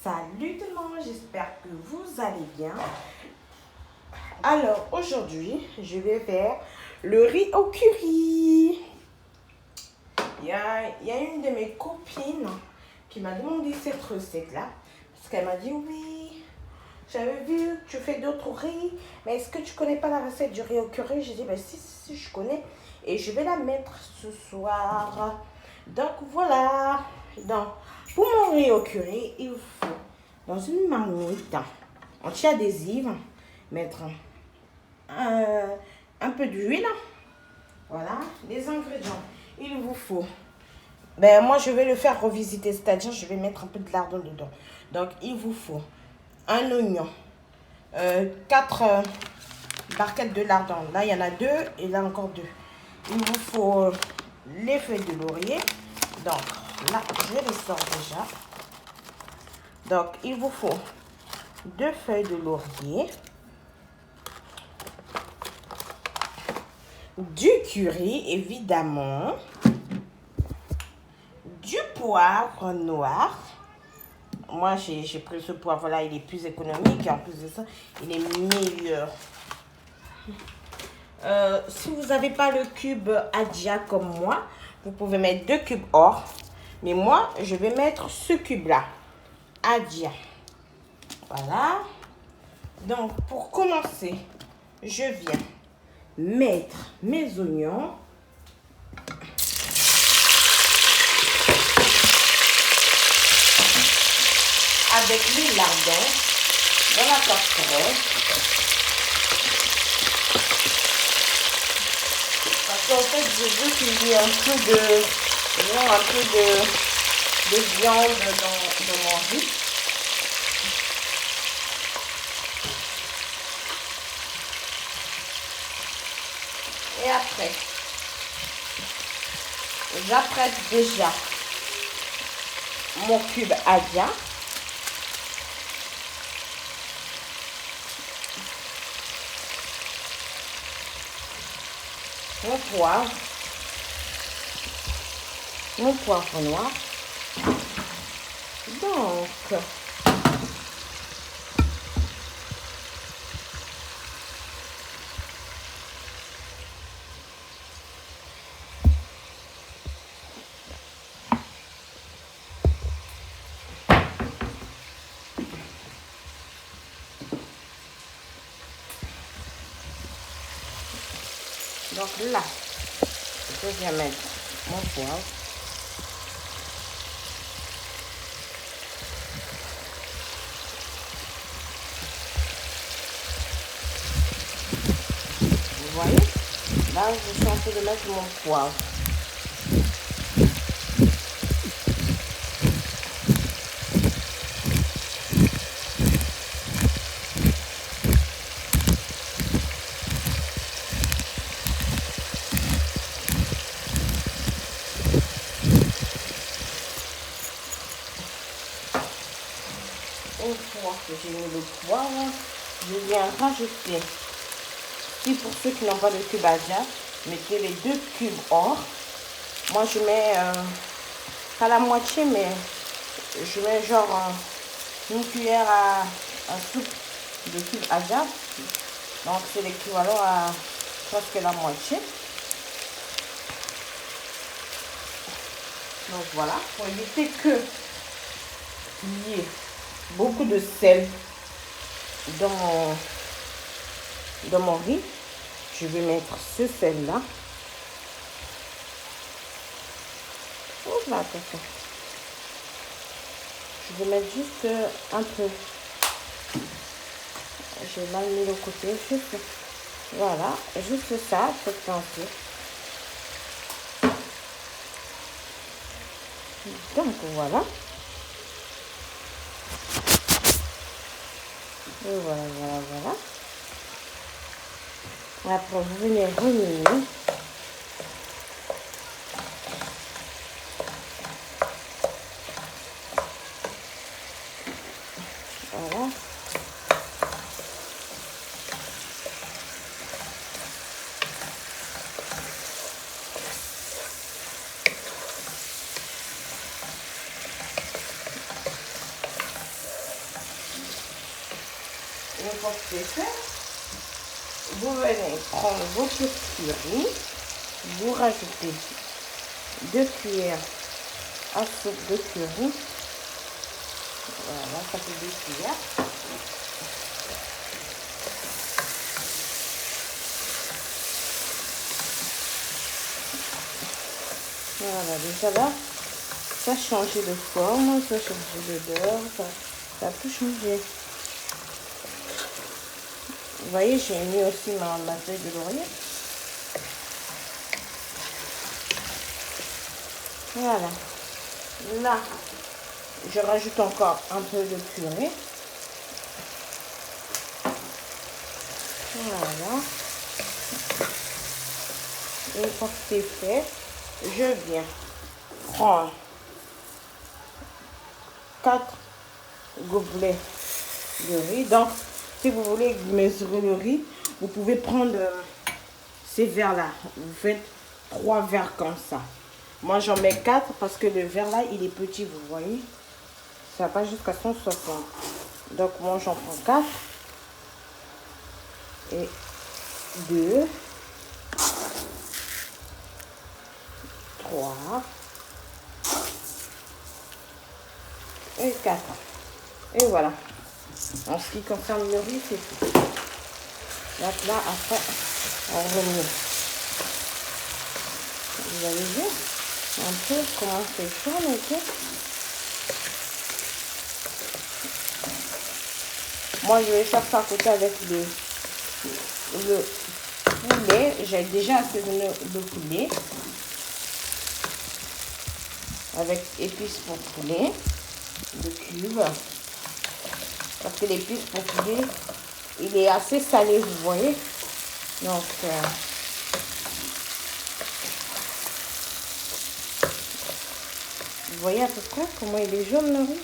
Salut tout le monde, j'espère que vous allez bien. Alors aujourd'hui, je vais faire le riz au curry. Il y a une de mes copines qui m'a demandé cette recette-là. Parce qu'elle m'a dit, oui, j'avais vu que tu fais d'autres riz, mais est-ce que tu connais pas la recette du riz au curry? J'ai dit, ben si, je connais. Et je vais la mettre ce soir. Donc voilà. Donc, pour mon riz au curry, il faut, dans une marmite anti-adhésive, mettre un peu d'huile. Voilà, les ingrédients. Il vous faut, ben moi je vais le faire revisiter, c'est-à-dire je vais mettre un peu de lardon dedans. Donc il vous faut un oignon, 4 barquettes de lardon. Là il y en a 2 et là encore 2. Il vous faut les feuilles de laurier. Donc là je les sors déjà. Donc il vous faut 2 feuilles de laurier, du curry évidemment, du poivre noir. Moi j'ai pris ce poivre là, il est plus économique et en plus de ça il est meilleur. Si vous n'avez pas le cube Adja comme moi, vous pouvez mettre 2 cubes or, mais moi je vais mettre ce cube là Adja. Voilà. Donc pour commencer, je viens mettre mes oignons. Avec les lardons dans la casserole. Parce qu'en fait, je veux qu'il y ait un peu de viande dans mon riz. Et après, j'apprête déjà mon cube Adja. Mon poivre noir. Donc, là, je viens mettre mon poivre. Vous voyez? Là, je suis en train de mettre mon poivre. Une fois que j'ai mis le poivre, je viens rajouter, si pour ceux qui n'ont pas de cube Adja, mettez les 2 cubes or. Moi je mets pas la moitié, mais je mets genre une cuillère à soupe de cube Adja. Donc c'est l'équivalent à presque la moitié. Donc voilà, pour éviter que il y ait beaucoup de sel dans mon riz, je vais mettre ce sel là. Voilà, je vais mettre juste un peu. J'ai mal mis le côté, juste voilà, juste ça, cette quantité. Donc voilà. Et voilà. Après, vous venez remuer. Voilà. Une fois que c'est fait, vous venez prendre vos curry, vous rajoutez 2 cuillères à soupe de curry. Voilà, ça fait 2 cuillères. Voilà, déjà là, ça a changé de forme, ça a changé d'odeur, ça a tout changé. Vous voyez, j'ai mis aussi ma feuille de laurier. Voilà. Là, je rajoute encore un peu de purée. Voilà. Une fois que c'est fait, je viens prendre 4 gobelets de riz. Donc, si vous voulez mesurer le riz, vous pouvez prendre ces verres-là. Vous faites 3 verres comme ça. Moi, j'en mets 4 parce que le verre là, il est petit, vous voyez. Ça va pas jusqu'à 160. Donc, moi, j'en prends 4. Et 2. 3. Et 4. Et voilà. En ce qui concerne le riz, c'est tout. Donc là, après, on remet. Vous avez vu un peu comment c'est chaud, ok? Moi, je vais faire ça à côté avec le poulet. J'ai déjà assaisonné le poulet avec épices pour poulet, de cubes. Parce que l'épice pour poulet, il est assez salé, vous voyez. Donc, vous voyez à peu près comment il est jaune le riz.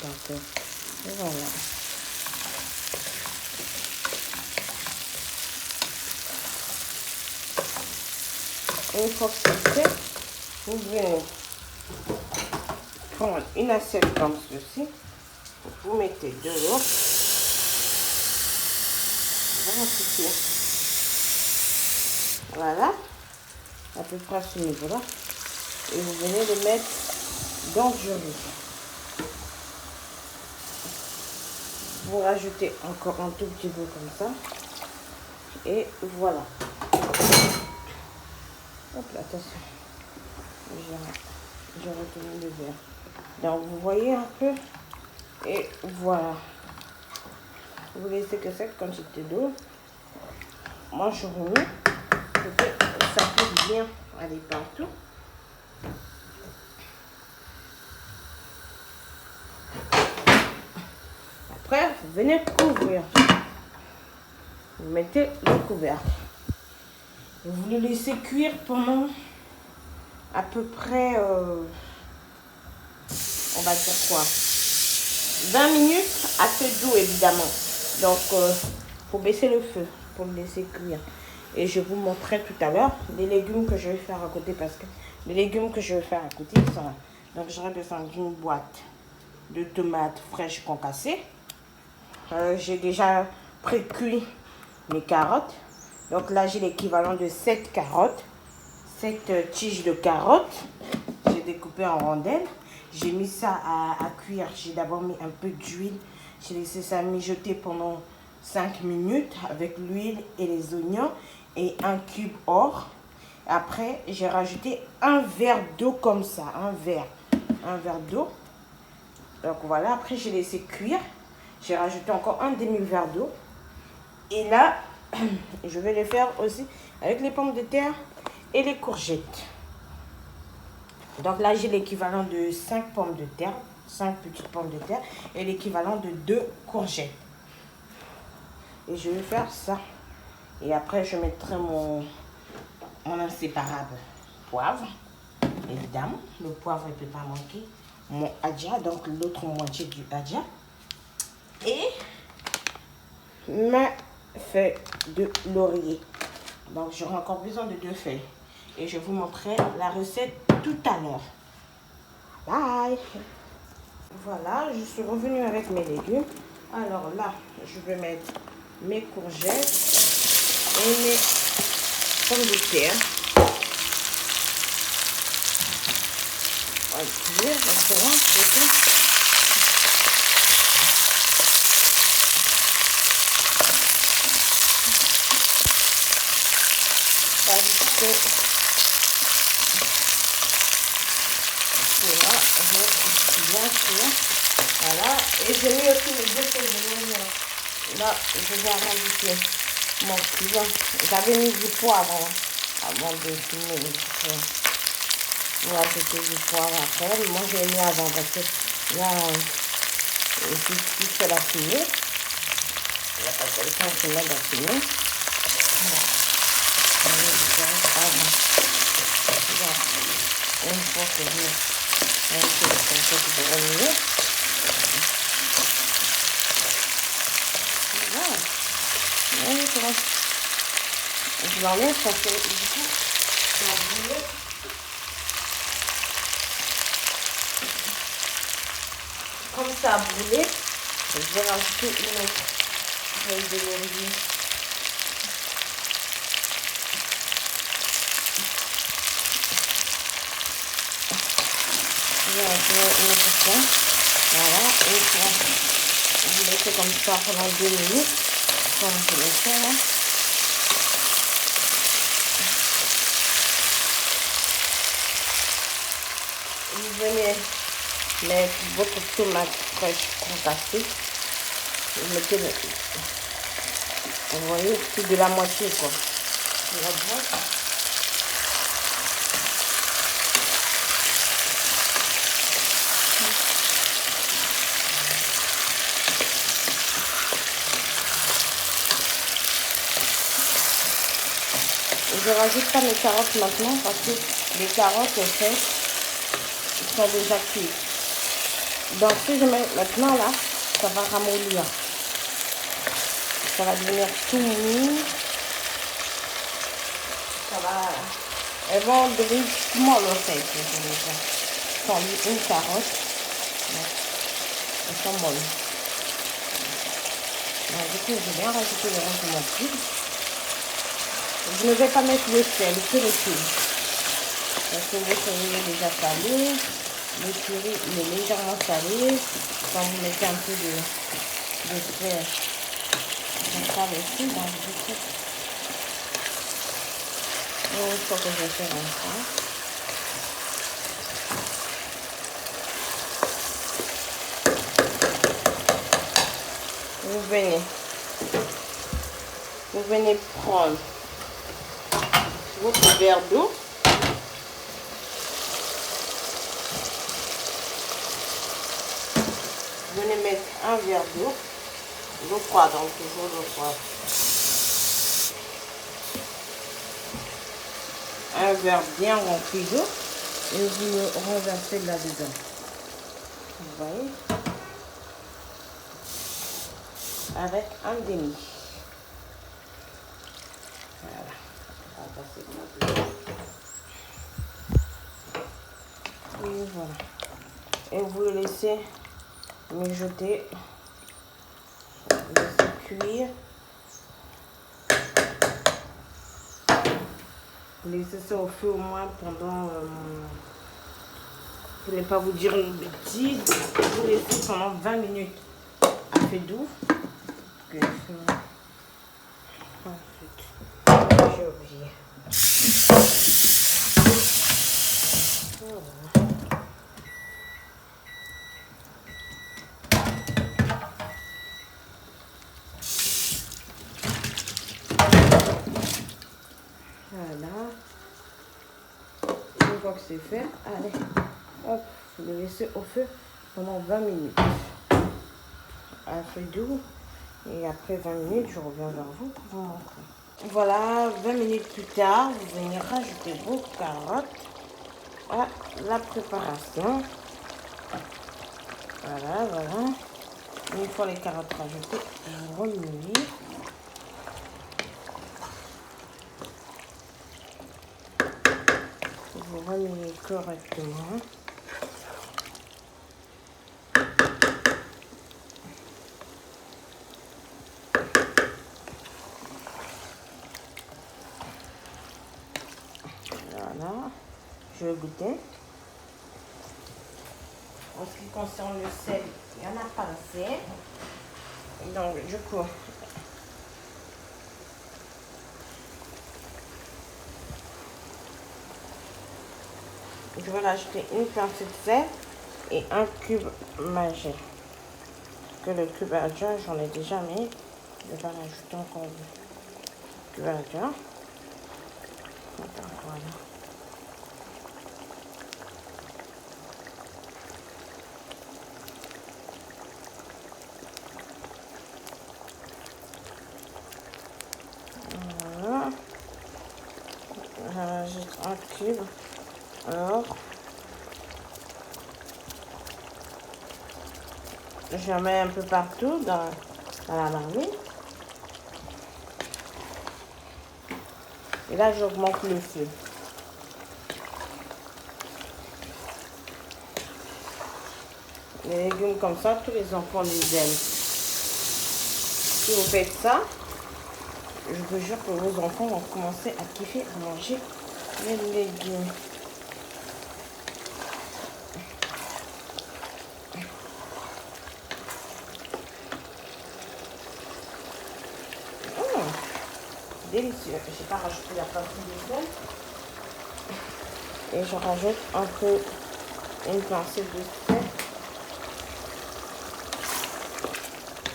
D'accord. Voilà. Une fois que c'est fait, vous venez prendre une assiette comme ceci. Vous mettez de l'eau. Voilà. À peu près à ce niveau-là. Et vous venez le mettre dans du riz. Vous rajoutez encore un tout petit peu comme ça. Et voilà. Hop là, attention. J'ai retenu le verre. Donc vous voyez un peu. Et voilà. Vous laissez que cette quantité d'eau. Moi je remets. Pour que ça puisse bien aller partout. Après, vous venez couvrir. Vous mettez le couvercle. Vous le laissez cuire pendant à peu près, on va dire quoi, 20 minutes à feu doux évidemment. Donc, faut baisser le feu pour le laisser cuire. Et je vous montrerai tout à l'heure les légumes que je vais faire à côté parce que les légumes que je vais faire à côté ils sont là. Donc, j'aurai besoin d'une boîte de tomates fraîches concassées. J'ai déjà pré-cuit mes carottes. Donc là, j'ai l'équivalent de 7 carottes. 7 tiges de carottes. J'ai découpé en rondelles. J'ai mis ça à cuire. J'ai d'abord mis un peu d'huile. J'ai laissé ça mijoter pendant 5 minutes avec l'huile et les oignons et un cube or. Après, j'ai rajouté un verre d'eau comme ça. Un verre d'eau. Donc voilà, après j'ai laissé cuire. J'ai rajouté encore un demi-verre d'eau. Et là, je vais le faire aussi avec les pommes de terre et les courgettes. Donc là, j'ai l'équivalent de 5 pommes de terre, 5 petites pommes de terre et l'équivalent de 2 courgettes. Et je vais faire ça. Et après, je mettrai mon inséparable poivre. Évidemment, le poivre ne peut pas manquer. Mon adja, donc l'autre moitié du adja. Et ma feuille de laurier. Donc, j'aurai encore besoin de 2 feuilles. Et je vous montrerai la recette tout à l'heure. Bye! Voilà, je suis revenue avec mes légumes. Alors là, je vais mettre mes courgettes et mes pommes de terre. Ok, maintenant, c'est ça. Ajouter cela, bien sûr. Voilà, et j'ai mis aussi les deux feuilles de l'oignon. Là, je vais rajouter mon cuisson. J'avais mis du poivre avant de finir. Je vais ajouter du poivre après. Moi, j'ai mis avant parce que là, je fais la fumée. Il n'y a pas de temps de mettre la fumée. Voilà. Une fois que j'ai ajouté le concept de remuer. Voilà. Je l'enlève parce que du coup, ça a brûlé. Comme ça a brûlé, je vais rajouter une autre feuille de laurier. Je vais rajouter une autre fois. Voilà, et vous laissez comme ça pendant 2 minutes. Comme je le fais là. Vous venez mettre votre tomate fraîche concassée. Vous mettez le, vous voyez, plus de la moitié quoi. De la boîte. Je rajoute pas mes carottes maintenant parce que les carottes en fait sont déjà cuites. Donc si je mets maintenant là, ça va ramollir. Ça va devenir tout mou. Ça va. Elles vont devenir molle en fait. Sans une carotte. Elles sont molles. Donc du coup je vais bien rajouter le reste de mon cube. Je ne vais pas mettre le sel, que le cube. Parce que le sel est déjà salé. Le curry il est légèrement salé. Quand vous mettez un peu de sel, ça sale aussi. Donc du coup, une fois que je vais faire comme ça, vous venez prendre votre verre d'eau. Vous venez mettre un verre d'eau froide, donc toujours l'eau froide. Un verre bien rempli d'eau et vous le renversez là-dedans. Vous voyez? Avec un demi. Voilà. Et voilà. Et vous le laissez mijoter. Vous laissez cuire. Vous laissez ça au feu au moins pendant... pour ne pas vous dire une bêtise. Vous laissez pendant 20 minutes à feu doux. Ensuite, j'ai oublié. Voilà. Une fois que c'est fait, allez, hop, vous le laissez au feu pendant 20 minutes. À feu doux. Et après 20 minutes, je reviens vers vous pour vous montrer. Voilà, 20 minutes plus tard, vous venez rajouter vos carottes à la préparation. Voilà, voilà. Une fois les carottes rajoutées, vous remuez. Vous remuez correctement. Voilà. Je vais goûter. En ce qui concerne le sel, il n'y en a pas assez. Donc, du coup, je vais rajouter une pincée de sel et un cube Maggi. Que le cube adjoint, j'en ai déjà mis. Je vais rajouter encore du cube adjoint. Voilà. Voilà. Je rajoute un cube. Alors, je mets un peu partout dans la marmite. Et là, j'augmente le feu. Les légumes comme ça, tous les enfants les aiment. Si vous faites ça, je vous jure que vos enfants vont commencer à kiffer à manger les légumes. Délicieux. Je n'ai pas rajouté la pincée de sel. Et je rajoute un peu une pincée de sel.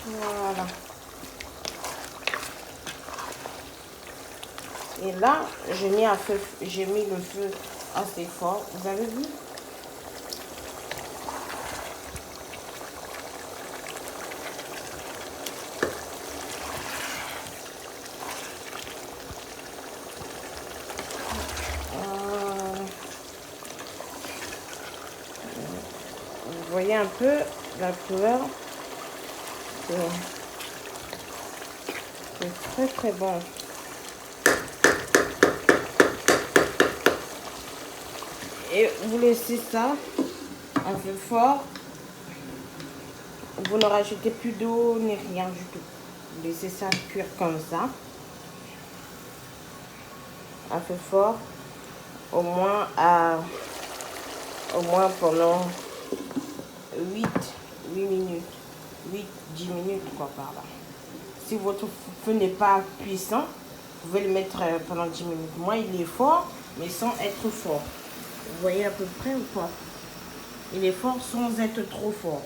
Voilà. Et là, j'ai mis le feu assez fort. Vous avez vu? Vous voyez un peu la couleur. C'est très très bon. Et vous laissez ça un peu fort. Vous ne rajoutez plus d'eau ni rien du tout. Vous laissez ça cuire comme ça. Un peu fort. Au moins pendant 8 minutes. 8-10 minutes quoi par là. Si votre feu n'est pas puissant, vous pouvez le mettre pendant 10 minutes. Moi, il est fort, mais sans être fort. Vous voyez à peu près ou pas? Il est fort sans être trop fort.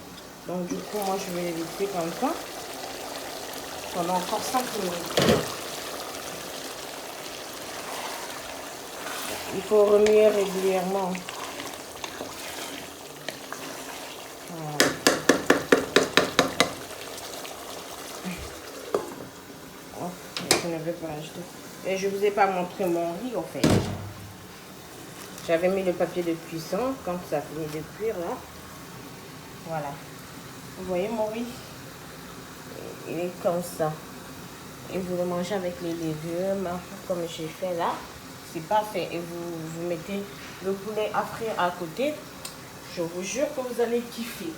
Donc, du coup, moi, je vais le laisser comme ça pendant encore 5 minutes. Il faut remuer régulièrement. Voilà. Je ne vais pas ajouter. Et je ne vous ai pas montré mon riz en fait. J'avais mis le papier de cuisson quand ça finit de cuire là. Voilà. Vous voyez mon riz? Il est comme ça. Et vous le mangez avec les légumes comme j'ai fait là. C'est parfait. Et vous mettez le poulet à frire à côté. Je vous jure que vous allez kiffer.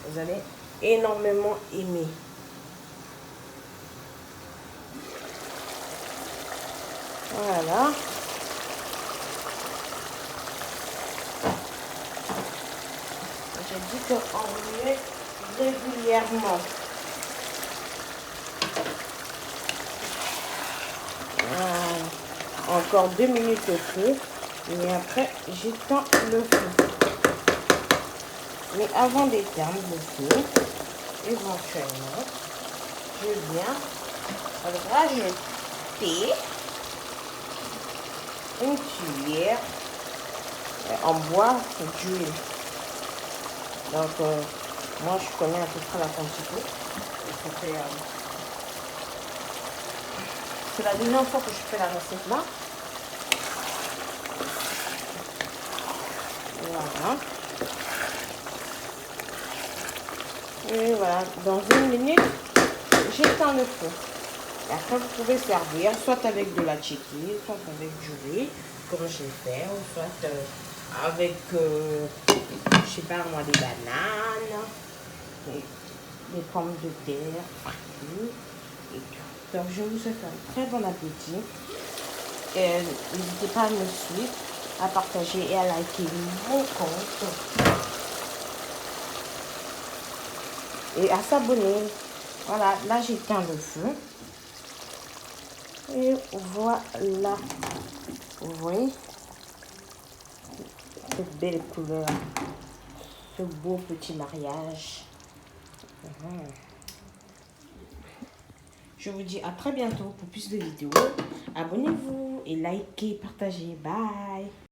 Vous allez énormément aimer. Voilà. Je dis qu'on remuait régulièrement. Voilà. Encore 2 minutes au feu. Et après, j'éteins le feu. Mais avant d'éteindre le feu, éventuellement, je viens rajouter une cuillère en bois d'huile. Donc, moi, je connais à peu près la quantité. C'est la deuxième fois que je fais la recette là. Voilà. Et voilà, dans 1 minute, j'éteins le feu. Et après, vous pouvez servir soit avec de la chickpea, soit avec du riz, comme j'ai fait, ou soit avec, je sais pas moi, des bananes, des pommes de terre, et tout. Donc, je vous souhaite un très bon appétit. N'hésitez pas à me suivre, à partager et à liker mon compte. Et à s'abonner. Voilà, là j'éteins le feu. Et voilà. Vous voyez cette belle couleur. Ce beau petit mariage. Je vous dis à très bientôt pour plus de vidéos. Abonnez-vous et likez, partagez. Bye.